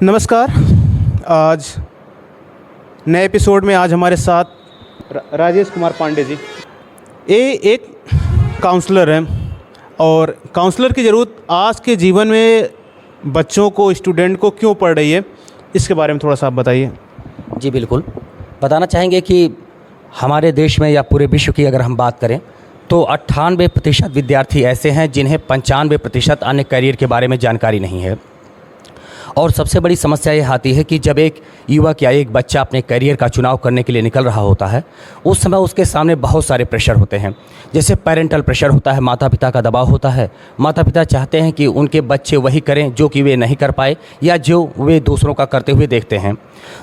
नमस्कार। आज नए एपिसोड में आज हमारे साथ राजेश कुमार पांडे जी। ये एक काउंसलर हैं और काउंसलर की ज़रूरत आज के जीवन में बच्चों को, स्टूडेंट को क्यों पड़ रही है, इसके बारे में थोड़ा सा आप बताइए। जी बिल्कुल, बताना चाहेंगे कि हमारे देश में या पूरे विश्व की अगर हम बात करें तो 98% विद्यार्थी ऐसे हैं जिन्हें 95% अन्य करियर के बारे में जानकारी नहीं है। और सबसे बड़ी समस्या यह आती है कि जब एक युवक या एक बच्चा अपने करियर का चुनाव करने के लिए निकल रहा होता है, उस समय उसके सामने बहुत सारे प्रेशर होते हैं। जैसे पेरेंटल प्रेशर होता है, माता पिता का दबाव होता है। माता पिता चाहते हैं कि उनके बच्चे वही करें जो कि वे नहीं कर पाए या जो वे दूसरों का करते हुए देखते हैं।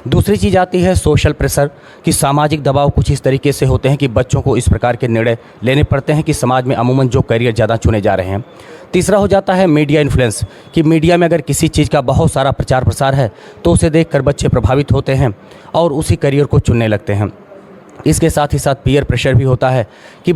दूसरी चीज़ आती है सोशल प्रेशर, कि सामाजिक दबाव कुछ इस तरीके से होते हैं कि बच्चों को इस प्रकार के निर्णय लेने पड़ते हैं कि समाज में अमूमन जो करियर ज़्यादा चुने जा रहे हैं। तीसरा हो जाता है मीडिया इन्फ्लुएंस, कि मीडिया में अगर किसी चीज़ का बहुत सारा प्रचार प्रसार है तो उसे देखकर बच्चे प्रभावित होते हैं और उसी करियर को चुनने लगते हैं। इसके साथ ही साथ पीयर प्रेशर भी होता है कि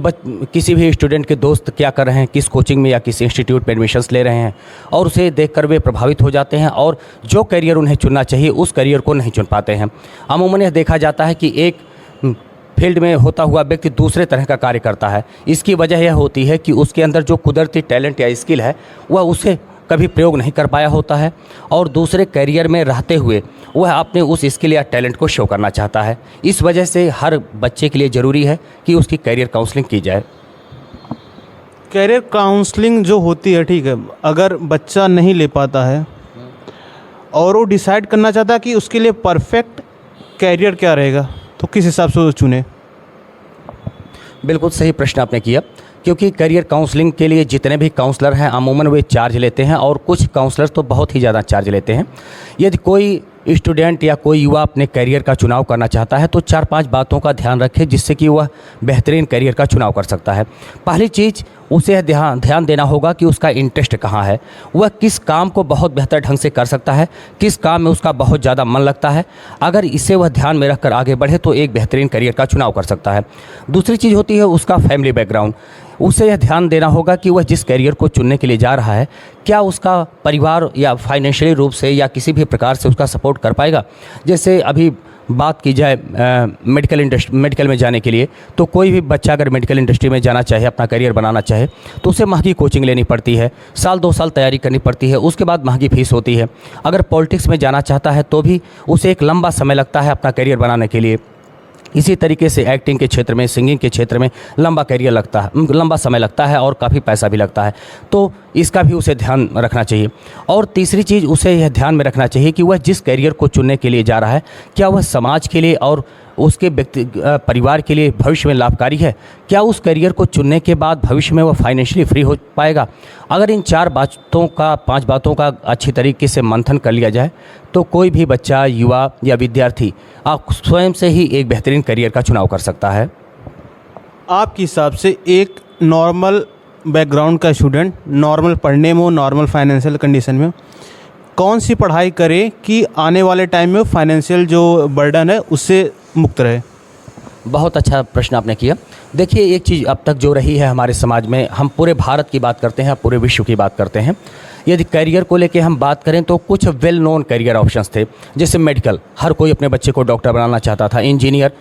किसी भी स्टूडेंट के दोस्त क्या कर रहे हैं, किस कोचिंग में या किस इंस्टीट्यूट में एडमिशन्स ले रहे हैं, और उसे देखकर वे प्रभावित हो जाते हैं और जो करियर उन्हें चुनना चाहिए उस करियर को नहीं चुन पाते हैं। अमूमन यह देखा जाता है कि एक फील्ड में होता हुआ व्यक्ति दूसरे तरह का कार्य करता है। इसकी वजह यह होती है कि उसके अंदर जो कुदरती टैलेंट या स्किल है वह उसे कभी प्रयोग नहीं कर पाया होता है और दूसरे करियर में रहते हुए वह अपने उस स्किल या टैलेंट को शो करना चाहता है। इस वजह से हर बच्चे के लिए ज़रूरी है कि उसकी करियर काउंसलिंग की जाए। करियर काउंसलिंग जो होती है, ठीक है, अगर बच्चा नहीं ले पाता है और वो डिसाइड करना चाहता है कि उसके लिए परफेक्ट करियर क्या रहेगा, तो किस हिसाब से वो चुने? बिल्कुल सही प्रश्न आपने किया, क्योंकि करियर काउंसलिंग के लिए जितने भी काउंसलर हैं अमूमन वे चार्ज लेते हैं और कुछ काउंसलर तो बहुत ही ज़्यादा चार्ज लेते हैं। यदि कोई स्टूडेंट या कोई युवा अपने करियर का चुनाव करना चाहता है तो 4-5 बातों का ध्यान रखे जिससे कि वह बेहतरीन करियर का चुनाव कर सकता है। पहली चीज़, उसे ध्यान देना होगा कि उसका इंटरेस्ट कहाँ है, वह किस काम को बहुत बेहतर ढंग से कर सकता है, किस काम में उसका बहुत ज़्यादा मन लगता है। अगर इसे वह ध्यान में रखकर आगे बढ़े तो एक बेहतरीन करियर का चुनाव कर सकता है। दूसरी चीज़ होती है उसका फैमिली बैकग्राउंड। उसे यह ध्यान देना होगा कि वह जिस करियर को चुनने के लिए जा रहा है क्या उसका परिवार या फाइनेंशियली रूप से या किसी भी प्रकार से उसका सपोर्ट कर पाएगा। जैसे अभी बात की जाए मेडिकल में जाने के लिए, तो कोई भी बच्चा अगर मेडिकल इंडस्ट्री में जाना चाहे, अपना करियर बनाना चाहे, तो उसे महंगी कोचिंग लेनी पड़ती है, 1-2 साल तैयारी करनी पड़ती है, उसके बाद महंगी फीस होती है। अगर पॉलिटिक्स में जाना चाहता है तो भी उसे एक लंबा समय लगता है अपना करियर बनाने के लिए। इसी तरीके से एक्टिंग के क्षेत्र में, सिंगिंग के क्षेत्र में लंबा समय लगता है और काफ़ी पैसा भी लगता है। तो इसका भी उसे ध्यान रखना चाहिए। और तीसरी चीज़, उसे यह ध्यान में रखना चाहिए कि वह जिस करियर को चुनने के लिए जा रहा है क्या वह समाज के लिए और उसके परिवार के लिए भविष्य में लाभकारी है। क्या उस करियर को चुनने के बाद भविष्य में वह फाइनेंशियली फ्री हो पाएगा। अगर इन 5 बातों का अच्छी तरीके से मंथन कर लिया जाए तो कोई भी बच्चा, युवा या विद्यार्थी आप स्वयं से ही एक बेहतरीन करियर का चुनाव कर सकता है। आपके हिसाब से एक नॉर्मल बैकग्राउंड का स्टूडेंट, नॉर्मल पढ़ने में हो, नॉर्मल फाइनेंशियल कंडीशन में, कौन सी पढ़ाई करे कि आने वाले टाइम में फाइनेंशियल जो बर्डन है उससे मुक्त रहे? बहुत अच्छा प्रश्न आपने किया। देखिए, एक चीज़ अब तक जो रही है हमारे समाज में, हम पूरे भारत की बात करते हैं, पूरे विश्व की बात करते हैं। यदि करियर को लेके हम बात करें तो कुछ वेल नोन करियर ऑप्शंस थे। जैसे मेडिकल, हर कोई अपने बच्चे को डॉक्टर बनाना चाहता था। इंजीनियर,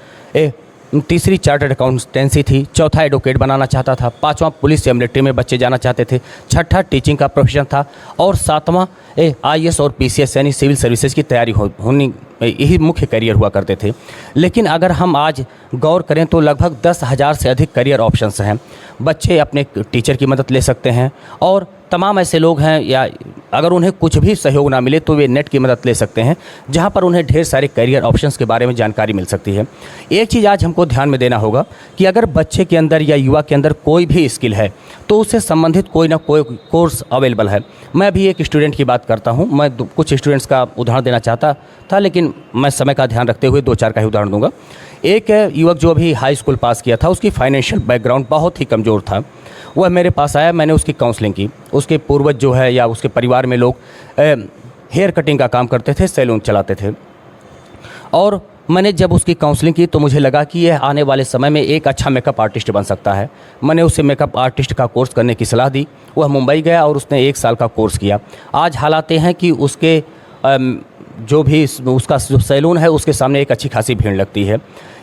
तीसरी चार्टर्ड अकाउंटेंसी थी। चौथा एडवोकेट बनाना चाहता था। 5वां पुलिस या मिलिट्री में बच्चे जाना चाहते थे। 6ठा टीचिंग का प्रोफेशन था और 7वां IAS और PCS यानी सिविल सर्विसेज की तैयारी होनी, यही मुख्य करियर हुआ करते थे। लेकिन अगर हम आज गौर करें तो लगभग 10,000 से अधिक करियर ऑप्शंस हैं। बच्चे अपने टीचर की मदद ले सकते हैं और तमाम ऐसे लोग हैं, या अगर उन्हें कुछ भी सहयोग ना मिले तो वे नेट की मदद ले सकते हैं, जहां पर उन्हें ढेर सारे करियर ऑप्शंस के बारे में जानकारी मिल सकती है। एक चीज़ आज हमको ध्यान में देना होगा कि अगर बच्चे के अंदर या युवा के अंदर कोई भी स्किल है तो उससे संबंधित कोई ना कोई कोर्स अवेलेबल है। मैं अभी एक स्टूडेंट की बात करता हूँ। मैं कुछ स्टूडेंट्स का उदाहरण देना चाहता था, लेकिन मैं समय का ध्यान रखते हुए 2-4 का ही उदाहरण दूंगा। एक युवक जो अभी हाई स्कूल पास किया था, उसकी फाइनेंशियल बैकग्राउंड बहुत ही कमज़ोर था। वह मेरे पास आया, मैंने उसकी काउंसलिंग की। उसके पूर्वज जो है या उसके परिवार में लोग हेयर कटिंग का काम करते थे, सैलून चलाते थे, और मैंने जब उसकी काउंसलिंग की तो मुझे लगा कि यह आने वाले समय में एक अच्छा मेकअप आर्टिस्ट बन सकता है। मैंने उसे मेकअप आर्टिस्ट का कोर्स करने की सलाह दी। वह मुंबई गया और उसने 1 साल का कोर्स किया। आज हालात हैं कि उसके जो भी उसका जो सैलून है उसके सामने एक अच्छी खासी भीड़ लगती है।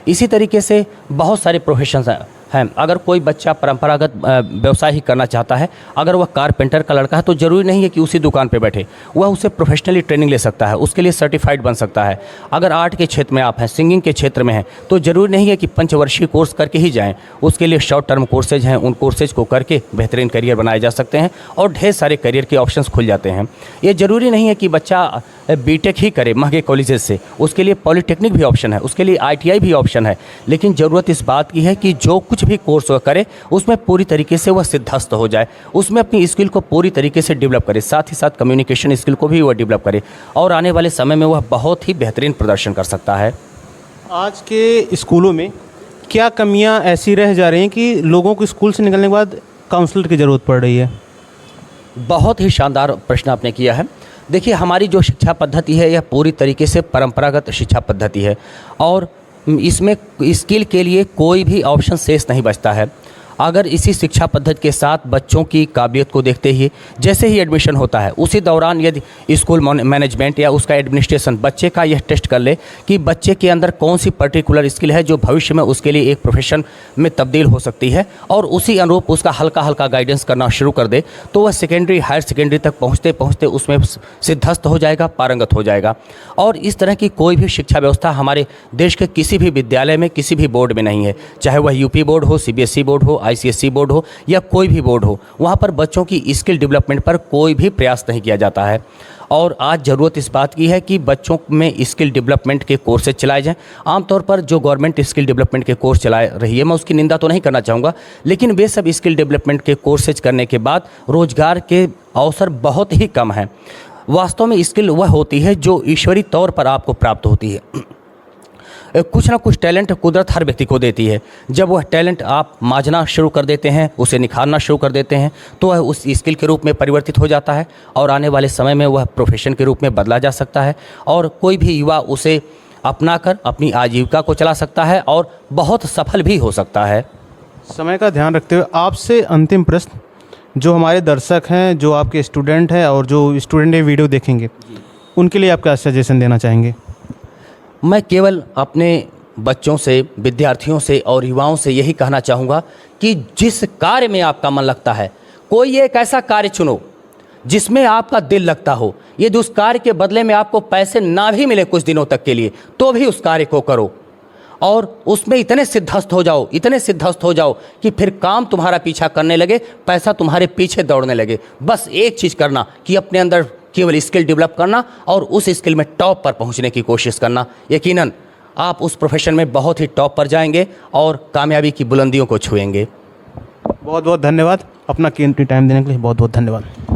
इसी तरीके से बहुत सारे प्रोफेशंस हैं। अगर कोई बच्चा परंपरागत व्यवसाय ही करना चाहता है, अगर वह कारपेंटर का लड़का है तो ज़रूरी नहीं है कि उसी दुकान पे बैठे, वह उसे प्रोफेशनली ट्रेनिंग ले सकता है, उसके लिए सर्टिफाइड बन सकता है। अगर आर्ट के क्षेत्र में आप हैं, सिंगिंग के क्षेत्र में हैं, तो ज़रूरी नहीं है कि पंचवर्षीय कोर्स करके ही जाएँ, उसके लिए शॉर्ट टर्म कोर्सेज हैं, उन कोर्सेज को करके बेहतरीन करियर बनाए जा सकते हैं और ढेर सारे करियर के ऑप्शंस खुल जाते हैं। ये ज़रूरी नहीं है कि बच्चा बीटेक ही करे महंगे कॉलेजेस से, उसके लिए पॉलिटेक्निक भी ऑप्शन है, उसके लिए ITI भी ऑप्शन है। लेकिन ज़रूरत इस बात की है कि जो कुछ भी कोर्स वह करे उसमें पूरी तरीके से वह सिद्धस्त हो जाए, उसमें अपनी स्किल को पूरी तरीके से डेवलप करे, साथ ही साथ कम्युनिकेशन स्किल को भी वह डेवलप करे और आने वाले समय में वह बहुत ही बेहतरीन प्रदर्शन कर सकता है। आज के स्कूलों में क्या कमियां ऐसी रह जा रही हैं कि लोगों को स्कूल से निकलने के बाद काउंसलर की ज़रूरत पड़ रही है? बहुत ही शानदार प्रश्न आपने किया है। देखिए, हमारी जो शिक्षा पद्धति है यह पूरी तरीके से परंपरागत शिक्षा पद्धति है और इसमें स्किल के लिए कोई भी ऑप्शन शेष नहीं बचता है। अगर इसी शिक्षा पद्धति के साथ बच्चों की काबिलियत को देखते ही जैसे ही एडमिशन होता है उसी दौरान यदि स्कूल मैनेजमेंट या उसका एडमिनिस्ट्रेशन बच्चे का यह टेस्ट कर ले कि बच्चे के अंदर कौन सी पर्टिकुलर स्किल है जो भविष्य में उसके लिए एक प्रोफेशन में तब्दील हो सकती है और उसी अनुरूप उसका हल्का हल्का गाइडेंस करना शुरू कर दे, तो वह सेकेंडरी हायर सेकेंडरी तक पहुँचते पहुँचते उसमें सिद्धस्त हो जाएगा, पारंगत हो जाएगा। और इस तरह की कोई भी शिक्षा व्यवस्था हमारे देश के किसी भी विद्यालय में, किसी भी बोर्ड में नहीं है, चाहे वह UP बोर्ड हो, CBSE बोर्ड हो, ICSE बोर्ड हो या कोई भी बोर्ड हो। वहाँ पर बच्चों की स्किल डेवलपमेंट पर कोई भी प्रयास नहीं किया जाता है और आज ज़रूरत इस बात की है कि बच्चों में स्किल डेवलपमेंट के कोर्सेज चलाए जाएं। आमतौर पर जो गवर्नमेंट स्किल डेवलपमेंट के कोर्स चला रही है, मैं उसकी निंदा तो नहीं करना चाहूँगा, लेकिन वे सब स्किल डेवलपमेंट के कोर्सेज करने के बाद रोजगार के अवसर बहुत ही कम हैं। वास्तव में स्किल वह होती है जो ईश्वरीय तौर पर आपको प्राप्त होती है। कुछ ना कुछ टैलेंट कुदरत हर व्यक्ति को देती है। जब वह टैलेंट आप मांझना शुरू कर देते हैं, उसे निखारना शुरू कर देते हैं, तो वह उस स्किल के रूप में परिवर्तित हो जाता है और आने वाले समय में वह प्रोफेशन के रूप में बदला जा सकता है और कोई भी युवा उसे अपनाकर अपनी आजीविका को चला सकता है और बहुत सफल भी हो सकता है। समय का ध्यान रखते हुए आपसे अंतिम प्रश्न, जो हमारे दर्शक हैं, जो आपके स्टूडेंट हैं और जो स्टूडेंट ये वीडियो देखेंगे, उनके लिए आप क्या सजेशन देना चाहेंगे? मैं केवल अपने बच्चों से, विद्यार्थियों से और युवाओं से यही कहना चाहूँगा कि जिस कार्य में आपका मन लगता है, कोई एक ऐसा कार्य चुनो जिसमें आपका दिल लगता हो। यदि उस कार्य के बदले में आपको पैसे ना भी मिले कुछ दिनों तक के लिए, तो भी उस कार्य को करो और उसमें इतने सिद्धस्त हो जाओ, इतने सिद्धस्त हो जाओ कि फिर काम तुम्हारा पीछा करने लगे, पैसा तुम्हारे पीछे दौड़ने लगे। बस एक चीज़ करना कि अपने अंदर केवल स्किल डेवलप करना और उस स्किल में टॉप पर पहुंचने की कोशिश करना। यकीनन आप उस प्रोफेशन में बहुत ही टॉप पर जाएंगे और कामयाबी की बुलंदियों को छुएंगे। बहुत बहुत धन्यवाद, अपना कीमती टाइम देने के लिए बहुत बहुत धन्यवाद।